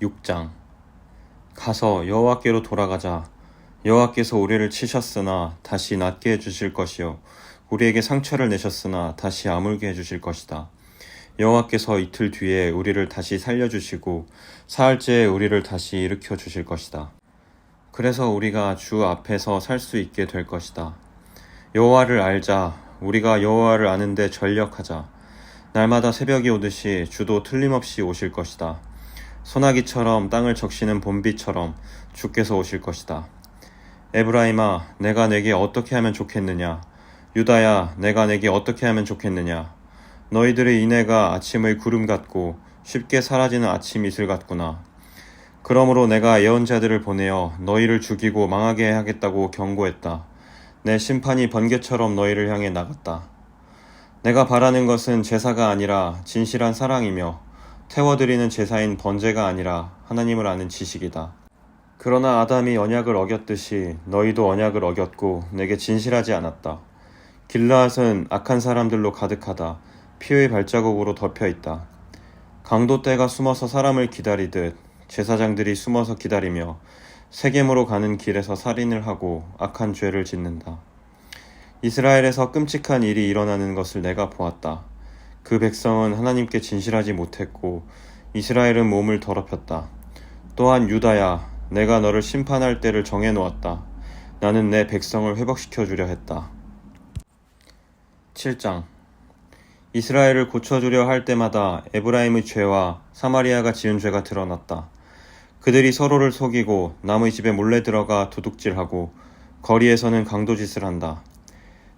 6장. 가서 여호와께로 돌아가자. 여호와께서 우리를 치셨으나 다시 낫게 해주실 것이요 우리에게 상처를 내셨으나 다시 아물게 해주실 것이다. 여호와께서 이틀 뒤에 우리를 다시 살려주시고 사흘째에 우리를 다시 일으켜 주실 것이다. 그래서 우리가 주 앞에서 살 수 있게 될 것이다. 여호와를 알자. 우리가 여호와를 아는데 전력하자. 날마다 새벽이 오듯이 주도 틀림없이 오실 것이다. 소나기처럼 땅을 적시는 봄비처럼 주께서 오실 것이다. 에브라임아, 내가 내게 어떻게 하면 좋겠느냐? 유다야, 내가 내게 어떻게 하면 좋겠느냐? 너희들의 인애가 아침의 구름 같고 쉽게 사라지는 아침 이슬 같구나. 그러므로 내가 예언자들을 보내어 너희를 죽이고 망하게 하겠다고 경고했다. 내 심판이 번개처럼 너희를 향해 나갔다. 내가 바라는 것은 제사가 아니라 진실한 사랑이며 태워드리는 제사인 번제가 아니라 하나님을 아는 지식이다. 그러나 아담이 언약을 어겼듯이 너희도 언약을 어겼고 내게 진실하지 않았다. 길르앗은 악한 사람들로 가득하다. 피의 발자국으로 덮여있다. 강도 떼가 숨어서 사람을 기다리듯 제사장들이 숨어서 기다리며 세겜으로 가는 길에서 살인을 하고 악한 죄를 짓는다. 이스라엘에서 끔찍한 일이 일어나는 것을 내가 보았다. 그 백성은 하나님께 진실하지 못했고 이스라엘은 몸을 더럽혔다. 또한 유다야, 내가 너를 심판할 때를 정해놓았다. 나는 내 백성을 회복시켜 주려 했다. 7장. 이스라엘을 고쳐주려 할 때마다 에브라임의 죄와 사마리아가 지은 죄가 드러났다. 그들이 서로를 속이고 남의 집에 몰래 들어가 도둑질하고 거리에서는 강도짓을 한다.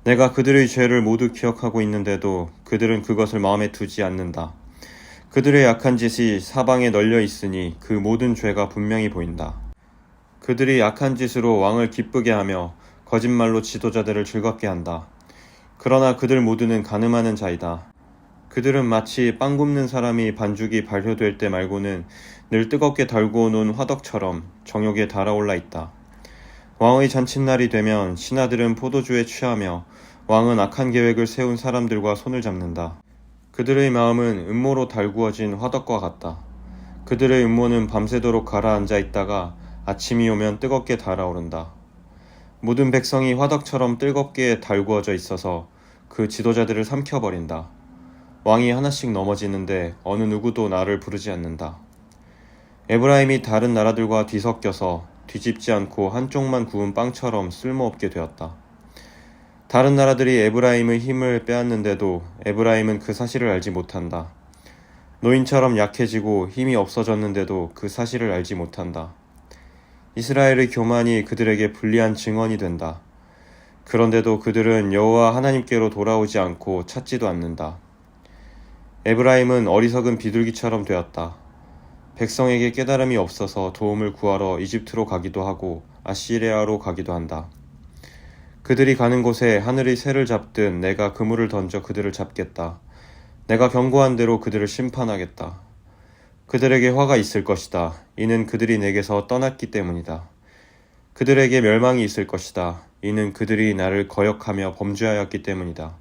내가 그들의 죄를 모두 기억하고 있는데도 그들은 그것을 마음에 두지 않는다. 그들의 약한 짓이 사방에 널려 있으니 그 모든 죄가 분명히 보인다. 그들이 약한 짓으로 왕을 기쁘게 하며 거짓말로 지도자들을 즐겁게 한다. 그러나 그들 모두는 간음하는 자이다. 그들은 마치 빵 굽는 사람이 반죽이 발효될 때 말고는 늘 뜨겁게 달구어 놓은 화덕처럼 정욕에 달아올라 있다. 왕의 잔칫날이 되면 신하들은 포도주에 취하며 왕은 악한 계획을 세운 사람들과 손을 잡는다. 그들의 마음은 음모로 달구어진 화덕과 같다. 그들의 음모는 밤새도록 가라앉아 있다가 아침이 오면 뜨겁게 달아오른다. 모든 백성이 화덕처럼 뜨겁게 달구어져 있어서 그 지도자들을 삼켜버린다. 왕이 하나씩 넘어지는데 어느 누구도 나를 부르지 않는다. 에브라임이 다른 나라들과 뒤섞여서 뒤집지 않고 한쪽만 구운 빵처럼 쓸모없게 되었다. 다른 나라들이 에브라임의 힘을 빼앗는데도 에브라임은 그 사실을 알지 못한다. 노인처럼 약해지고 힘이 없어졌는데도 그 사실을 알지 못한다. 이스라엘의 교만이 그들에게 불리한 증언이 된다. 그런데도 그들은 여호와 하나님께로 돌아오지 않고 찾지도 않는다. 에브라임은 어리석은 비둘기처럼 되었다. 백성에게 깨달음이 없어서 도움을 구하러 이집트로 가기도 하고 아시리아로 가기도 한다. 그들이 가는 곳에 하늘의 새를 잡듯 내가 그물을 던져 그들을 잡겠다. 내가 경고한 대로 그들을 심판하겠다. 그들에게 화가 있을 것이다. 이는 그들이 내게서 떠났기 때문이다. 그들에게 멸망이 있을 것이다. 이는 그들이 나를 거역하며 범죄하였기 때문이다.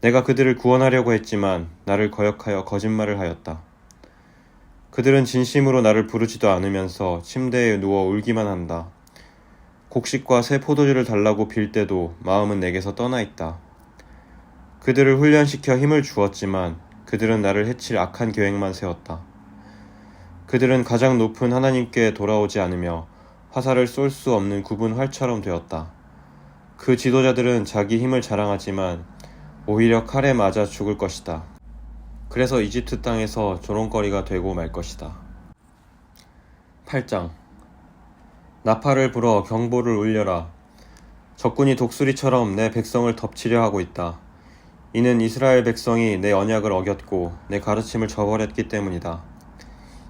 내가 그들을 구원하려고 했지만 나를 거역하여 거짓말을 하였다. 그들은 진심으로 나를 부르지도 않으면서 침대에 누워 울기만 한다. 곡식과 새 포도주를 달라고 빌 때도 마음은 내게서 떠나 있다. 그들을 훈련시켜 힘을 주었지만 그들은 나를 해칠 악한 계획만 세웠다. 그들은 가장 높은 하나님께 돌아오지 않으며 화살을 쏠 수 없는 굽은 활처럼 되었다. 그 지도자들은 자기 힘을 자랑하지만 오히려 칼에 맞아 죽을 것이다. 그래서 이집트 땅에서 조롱거리가 되고 말 것이다. 8장. 나팔을 불어 경보를 울려라. 적군이 독수리처럼 내 백성을 덮치려 하고 있다. 이는 이스라엘 백성이 내 언약을 어겼고 내 가르침을 저버렸기 때문이다.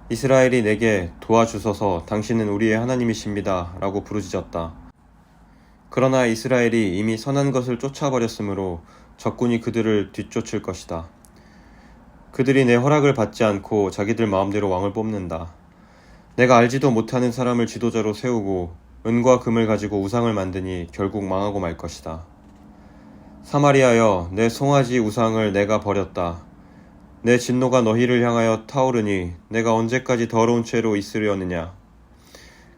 이스라엘이 내게 도와주소서 당신은 우리의 하나님이십니다 라고 부르짖었다. 그러나 이스라엘이 이미 선한 것을 쫓아버렸으므로 적군이 그들을 뒤쫓을 것이다. 그들이 내 허락을 받지 않고 자기들 마음대로 왕을 뽑는다. 내가 알지도 못하는 사람을 지도자로 세우고 은과 금을 가지고 우상을 만드니 결국 망하고 말 것이다. 사마리아여, 내 송아지 우상을 내가 버렸다. 내 진노가 너희를 향하여 타오르니 내가 언제까지 더러운 죄로 있으려느냐.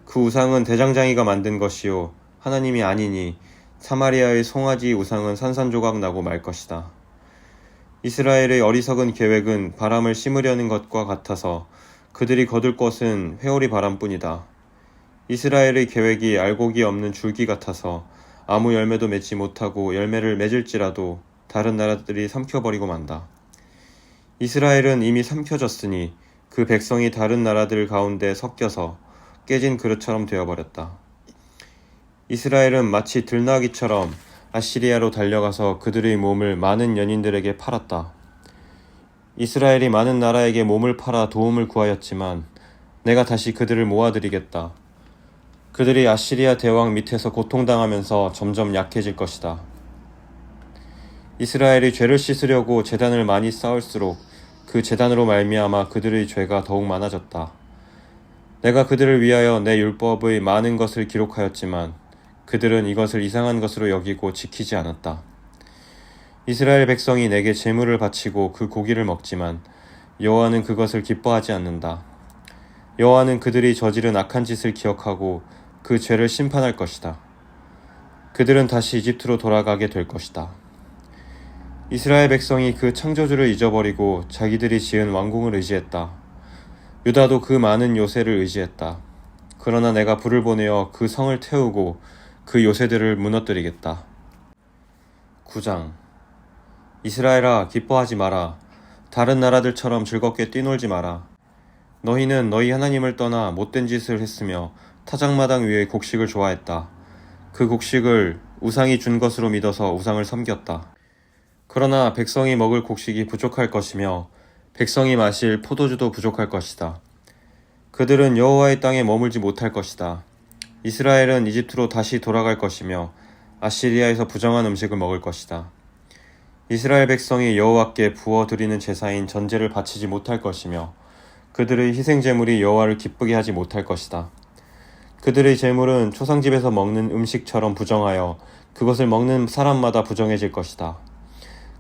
그 우상은 대장장이가 만든 것이요 하나님이 아니니 사마리아의 송아지 우상은 산산조각 나고 말 것이다. 이스라엘의 어리석은 계획은 바람을 심으려는 것과 같아서 그들이 거둘 것은 회오리 바람뿐이다. 이스라엘의 계획이 알곡이 없는 줄기 같아서 아무 열매도 맺지 못하고 열매를 맺을지라도 다른 나라들이 삼켜버리고 만다. 이스라엘은 이미 삼켜졌으니 그 백성이 다른 나라들 가운데 섞여서 깨진 그릇처럼 되어버렸다. 이스라엘은 마치 들나귀처럼 아시리아로 달려가서 그들의 몸을 많은 연인들에게 팔았다. 이스라엘이 많은 나라에게 몸을 팔아 도움을 구하였지만 내가 다시 그들을 모아드리겠다. 그들이 아시리아 대왕 밑에서 고통당하면서 점점 약해질 것이다. 이스라엘이 죄를 씻으려고 제단을 많이 쌓을수록 그 제단으로 말미암아 그들의 죄가 더욱 많아졌다. 내가 그들을 위하여 내 율법의 많은 것을 기록하였지만 그들은 이것을 이상한 것으로 여기고 지키지 않았다. 이스라엘 백성이 내게 제물을 바치고 그 고기를 먹지만 여호와는 그것을 기뻐하지 않는다. 여호와는 그들이 저지른 악한 짓을 기억하고 그 죄를 심판할 것이다. 그들은 다시 이집트로 돌아가게 될 것이다. 이스라엘 백성이 그 창조주를 잊어버리고 자기들이 지은 왕궁을 의지했다. 유다도 그 많은 요새를 의지했다. 그러나 내가 불을 보내어 그 성을 태우고 그 요새들을 무너뜨리겠다. 9장. 이스라엘아, 기뻐하지 마라. 다른 나라들처럼 즐겁게 뛰놀지 마라. 너희는 너희 하나님을 떠나 못된 짓을 했으며 타작마당 위의 곡식을 좋아했다. 그 곡식을 우상이 준 것으로 믿어서 우상을 섬겼다. 그러나 백성이 먹을 곡식이 부족할 것이며 백성이 마실 포도주도 부족할 것이다. 그들은 여호와의 땅에 머물지 못할 것이다. 이스라엘은 이집트로 다시 돌아갈 것이며 아시리아에서 부정한 음식을 먹을 것이다. 이스라엘 백성이 여호와께 부어드리는 제사인 전제를 바치지 못할 것이며 그들의 희생제물이 여호와를 기쁘게 하지 못할 것이다. 그들의 제물은 초상집에서 먹는 음식처럼 부정하여 그것을 먹는 사람마다 부정해질 것이다.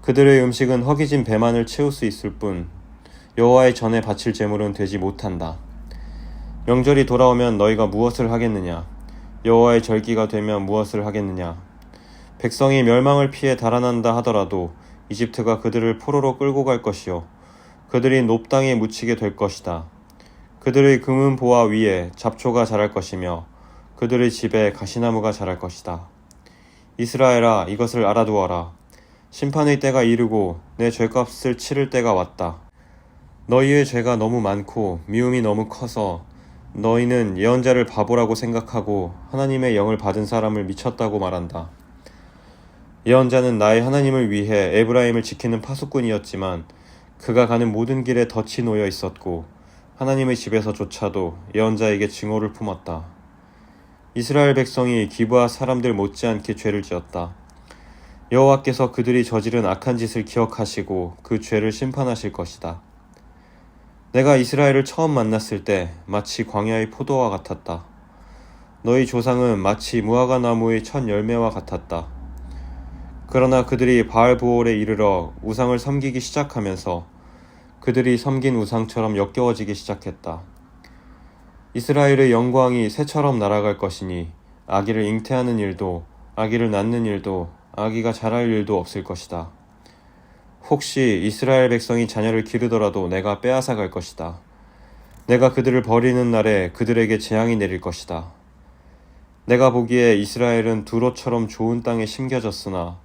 그들의 음식은 허기진 배만을 채울 수 있을 뿐 여호와의 전에 바칠 제물은 되지 못한다. 명절이 돌아오면 너희가 무엇을 하겠느냐? 여호와의 절기가 되면 무엇을 하겠느냐? 백성이 멸망을 피해 달아난다 하더라도 이집트가 그들을 포로로 끌고 갈 것이요 그들이 높당에 묻히게 될 것이다. 그들의 금은 보화 위에 잡초가 자랄 것이며 그들의 집에 가시나무가 자랄 것이다. 이스라엘아, 이것을 알아두어라. 심판의 때가 이르고 내 죄값을 치를 때가 왔다. 너희의 죄가 너무 많고 미움이 너무 커서 너희는 예언자를 바보라고 생각하고 하나님의 영을 받은 사람을 미쳤다고 말한다. 예언자는 나의 하나님을 위해 에브라임을 지키는 파수꾼이었지만 그가 가는 모든 길에 덫이 놓여 있었고 하나님의 집에서조차도 예언자에게 증오를 품었다. 이스라엘 백성이 기브아 사람들 못지않게 죄를 지었다. 여호와께서 그들이 저지른 악한 짓을 기억하시고 그 죄를 심판하실 것이다. 내가 이스라엘을 처음 만났을 때 마치 광야의 포도와 같았다. 너희 조상은 마치 무화과 나무의 첫 열매와 같았다. 그러나 그들이 바알보올에 이르러 우상을 섬기기 시작하면서 그들이 섬긴 우상처럼 역겨워지기 시작했다. 이스라엘의 영광이 새처럼 날아갈 것이니 아기를 잉태하는 일도 아기를 낳는 일도 아기가 자랄 일도 없을 것이다. 혹시 이스라엘 백성이 자녀를 기르더라도 내가 빼앗아 갈 것이다. 내가 그들을 버리는 날에 그들에게 재앙이 내릴 것이다. 내가 보기에 이스라엘은 두로처럼 좋은 땅에 심겨졌으나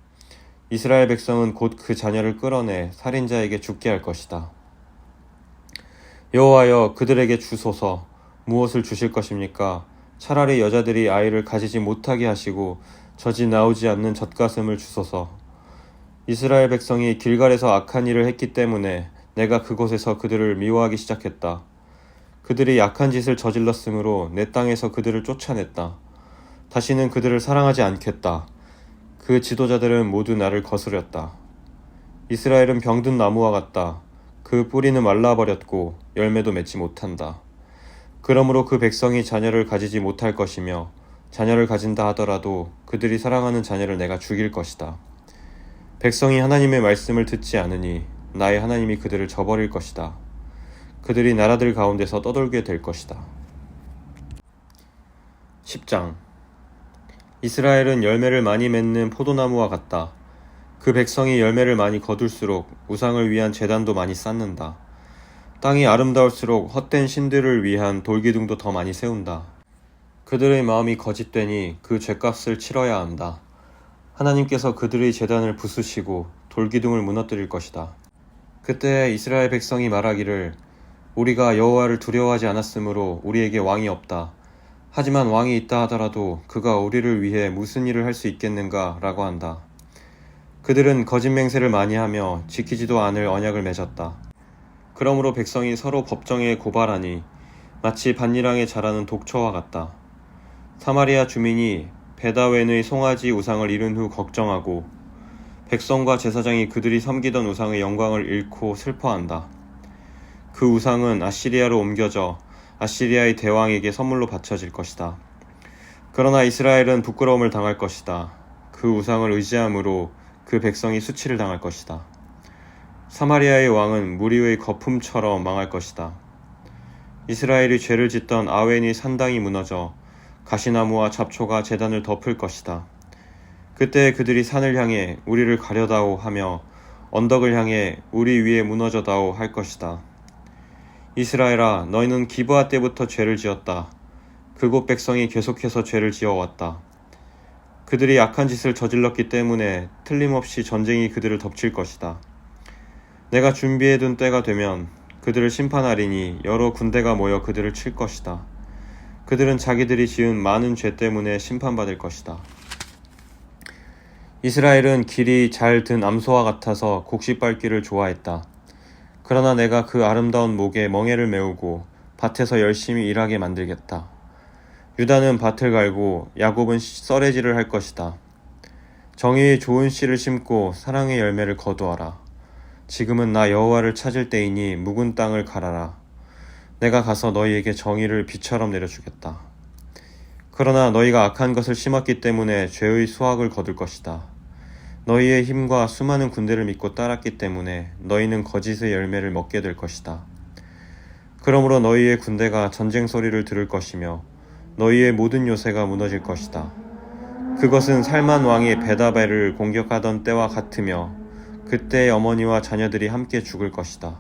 이스라엘 백성은 곧 그 자녀를 끌어내 살인자에게 죽게 할 것이다. 여호와여, 그들에게 주소서. 무엇을 주실 것입니까? 차라리 여자들이 아이를 가지지 못하게 하시고 젖이 나오지 않는 젖가슴을 주소서. 이스라엘 백성이 길갈에서 악한 일을 했기 때문에 내가 그곳에서 그들을 미워하기 시작했다. 그들이 약한 짓을 저질렀으므로 내 땅에서 그들을 쫓아냈다. 다시는 그들을 사랑하지 않겠다. 그 지도자들은 모두 나를 거스렸다. 이스라엘은 병든 나무와 같다. 그 뿌리는 말라버렸고 열매도 맺지 못한다. 그러므로 그 백성이 자녀를 가지지 못할 것이며 자녀를 가진다 하더라도 그들이 사랑하는 자녀를 내가 죽일 것이다. 백성이 하나님의 말씀을 듣지 않으니 나의 하나님이 그들을 저버릴 것이다. 그들이 나라들 가운데서 떠돌게 될 것이다. 10장. 이스라엘은 열매를 많이 맺는 포도나무와 같다. 그 백성이 열매를 많이 거둘수록 우상을 위한 제단도 많이 쌓는다. 땅이 아름다울수록 헛된 신들을 위한 돌기둥도 더 많이 세운다. 그들의 마음이 거짓되니 그 죗값을 치러야 한다. 하나님께서 그들의 제단을 부수시고 돌기둥을 무너뜨릴 것이다. 그때 이스라엘 백성이 말하기를 우리가 여호와를 두려워하지 않았으므로 우리에게 왕이 없다. 하지만 왕이 있다 하더라도 그가 우리를 위해 무슨 일을 할 수 있겠는가 라고 한다. 그들은 거짓 맹세를 많이 하며 지키지도 않을 언약을 맺었다. 그러므로 백성이 서로 법정에 고발하니 마치 밭일항에 자라는 독초와 같다. 사마리아 주민이 베다웬의 송아지 우상을 잃은 후 걱정하고 백성과 제사장이 그들이 섬기던 우상의 영광을 잃고 슬퍼한다. 그 우상은 아시리아로 옮겨져 아시리아의 대왕에게 선물로 바쳐질 것이다. 그러나 이스라엘은 부끄러움을 당할 것이다. 그 우상을 의지함으로 그 백성이 수치를 당할 것이다. 사마리아의 왕은 무리의 거품처럼 망할 것이다. 이스라엘이 죄를 짓던 아웬이 산당이 무너져 가시나무와 잡초가 제단을 덮을 것이다. 그때 그들이 산을 향해 우리를 가려다오 하며 언덕을 향해 우리 위에 무너져다오 할 것이다. 이스라엘아, 너희는 기브아 때부터 죄를 지었다. 그곳 백성이 계속해서 죄를 지어왔다. 그들이 악한 짓을 저질렀기 때문에 틀림없이 전쟁이 그들을 덮칠 것이다. 내가 준비해둔 때가 되면 그들을 심판하리니 여러 군대가 모여 그들을 칠 것이다. 그들은 자기들이 지은 많은 죄 때문에 심판받을 것이다. 이스라엘은 길이 잘 든 암소와 같아서 곡식 밟기를 좋아했다. 그러나 내가 그 아름다운 목에 멍에를 메우고 밭에서 열심히 일하게 만들겠다. 유다는 밭을 갈고 야곱은 썰애질을 할 것이다. 정의의 좋은 씨를 심고 사랑의 열매를 거두어라. 지금은 나 여호와를 찾을 때이니 묵은 땅을 갈아라. 내가 가서 너희에게 정의를 비처럼 내려주겠다. 그러나 너희가 악한 것을 심었기 때문에 죄의 수확을 거둘 것이다. 너희의 힘과 수많은 군대를 믿고 따랐기 때문에 너희는 거짓의 열매를 먹게 될 것이다. 그러므로 너희의 군대가 전쟁 소리를 들을 것이며 너희의 모든 요새가 무너질 것이다. 그것은 살만 왕이 베다벨을 공격하던 때와 같으며 그때의 어머니와 자녀들이 함께 죽을 것이다.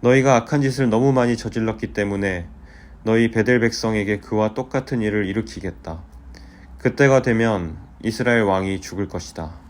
너희가 악한 짓을 너무 많이 저질렀기 때문에 너희 베델 백성에게 그와 똑같은 일을 일으키겠다. 그때가 되면 이스라엘 왕이 죽을 것이다.